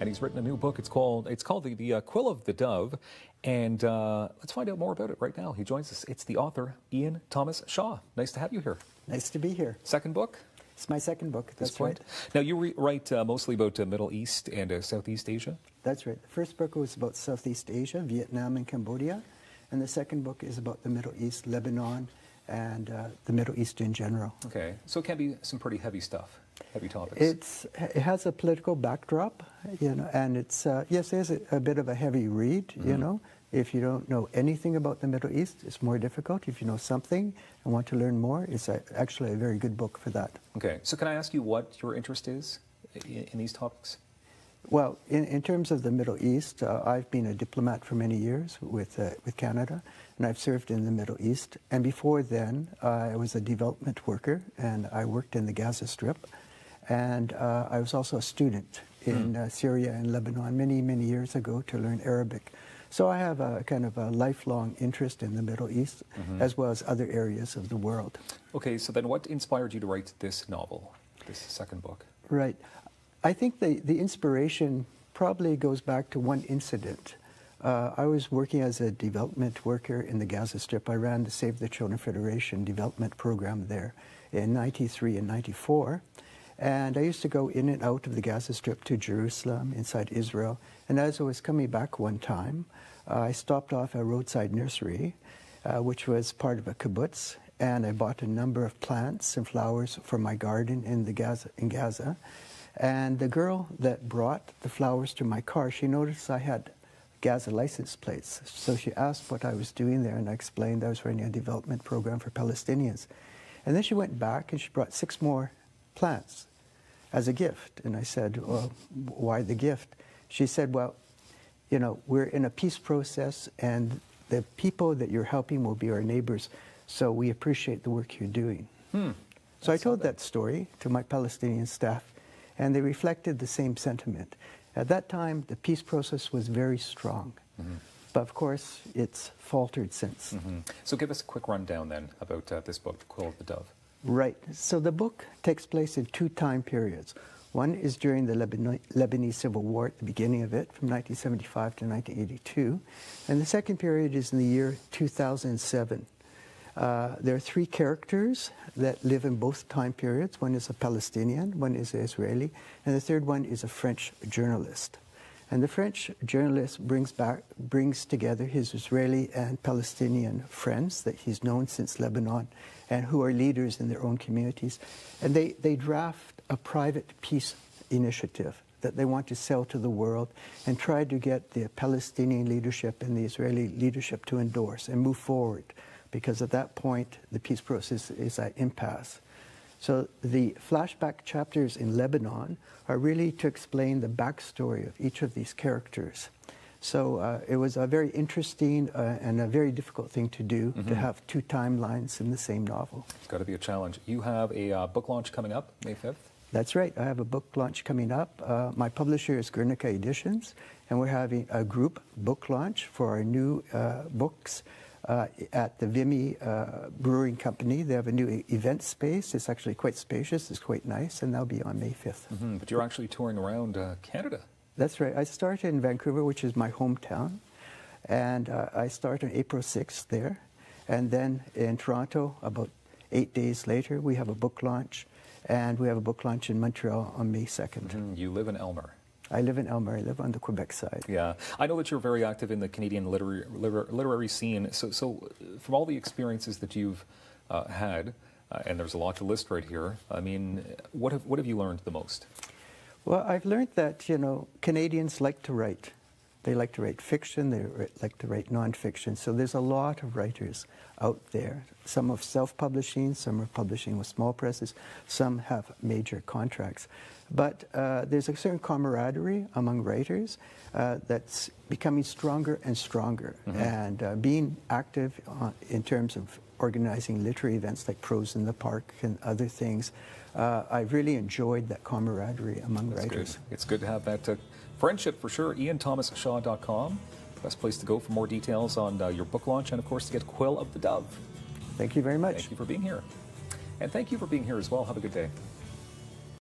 and he's written a new book. It's called the Quill of the Dove, and let's find out more about it right now. He joins us. It's the author, Ian Thomas Shaw. Nice to have you here. Nice to be here. Second book? It's my second book. That's right. Now you write mostly about Middle East and Southeast Asia. That's right. The first book was about Southeast Asia, Vietnam and Cambodia, and the second book is about the Middle East, Lebanon, and the Middle East in general. Okay, so it can be some pretty heavy stuff, heavy topics. It has a political backdrop, and it's yes, it is a bit of a heavy read. If you don't know anything about the Middle East, it's more difficult. If you know something and want to learn more, it's actually a very good book for that. Okay, so can I ask you what your interest is in these topics? Well, in terms of the Middle East, I've been a diplomat for many years with Canada, and I've served in the Middle East. And before then, I was a development worker, and I worked in the Gaza Strip. And I was also a student in Syria and Lebanon many, many years ago to learn Arabic. So I have a kind of a lifelong interest in the Middle East, as well as other areas of the world. Okay, so then what inspired you to write this novel, this second book? Right. I think the inspiration probably goes back to one incident. I was working as a development worker in the Gaza Strip. I ran the Save the Children Federation development program there in '93 and '94. And I used to go in and out of the Gaza Strip to Jerusalem, inside Israel. And as I was coming back one time, I stopped off at a roadside nursery, which was part of a kibbutz. And I bought a number of plants and flowers for my garden in Gaza. And the girl that brought the flowers to my car, she noticed I had Gaza license plates. So she asked what I was doing there, and I explained I was running a development program for Palestinians. And then she went back and she brought 6 more plants as a gift. And I said, well, why the gift? She said, well, we're in a peace process, and the people that you're helping will be our neighbors, so we appreciate the work you're doing. So I told that story to my Palestinian staff, and they reflected the same sentiment. At that time, the peace process was very strong. But of course, it's faltered since. So give us a quick rundown then about this book, The Quill of the Dove. Right. So the book takes place in 2 time periods. One is during the Lebanese Civil War, at the beginning of it, from 1975 to 1982. And the second period is in the year 2007. There are 3 characters that live in both time periods. One is a Palestinian, one is an Israeli, and the third one is a French journalist. And the French journalist brings together his Israeli and Palestinian friends that he's known since Lebanon, and who are leaders in their own communities. And they draft a private peace initiative that they want to sell to the world and try to get the Palestinian leadership and the Israeli leadership to endorse and move forward, because at that point the peace process is at impasse. So the flashback chapters in Lebanon are really to explain the backstory of each of these characters. So it was a very interesting and a very difficult thing to do, to have 2 timelines in the same novel. It's got to be a challenge. You have a book launch coming up, May 5th? That's right. I have a book launch coming up. My publisher is Guernica Editions, and we're having a group book launch for our new books at the Vimy Brewing Company. They have a new event space. It's actually quite spacious. It's quite nice, and that'll be on May 5th. But you're actually touring around Canada. That's right. I started in Vancouver, which is my hometown, and I started on April 6th there. And then in Toronto, about 8 days later, we have a book launch, and we have a book launch in Montreal on May 2nd. You live in Elmer. I live in Elmer. I live on the Quebec side. Yeah. I know that you're very active in the Canadian literary scene. So from all the experiences that you've had, and there's a lot to list right here, I mean, what have you learned the most? Well, I've learned that, Canadians like to write. They like to write fiction, they like to write nonfiction. So there's a lot of writers out there. Some are self-publishing, some are publishing with small presses, some have major contracts. But there's a certain camaraderie among writers that's becoming stronger and stronger. And being active in terms of organizing literary events like Prose in the Park and other things, I've really enjoyed that camaraderie among writers. Good. It's good to have that friendship for sure. IanThomasShaw.com, best place to go for more details on your book launch, and of course to get Quill of the Dove. Thank you very much. Thank you for being here. And thank you for being here as well. Have a good day.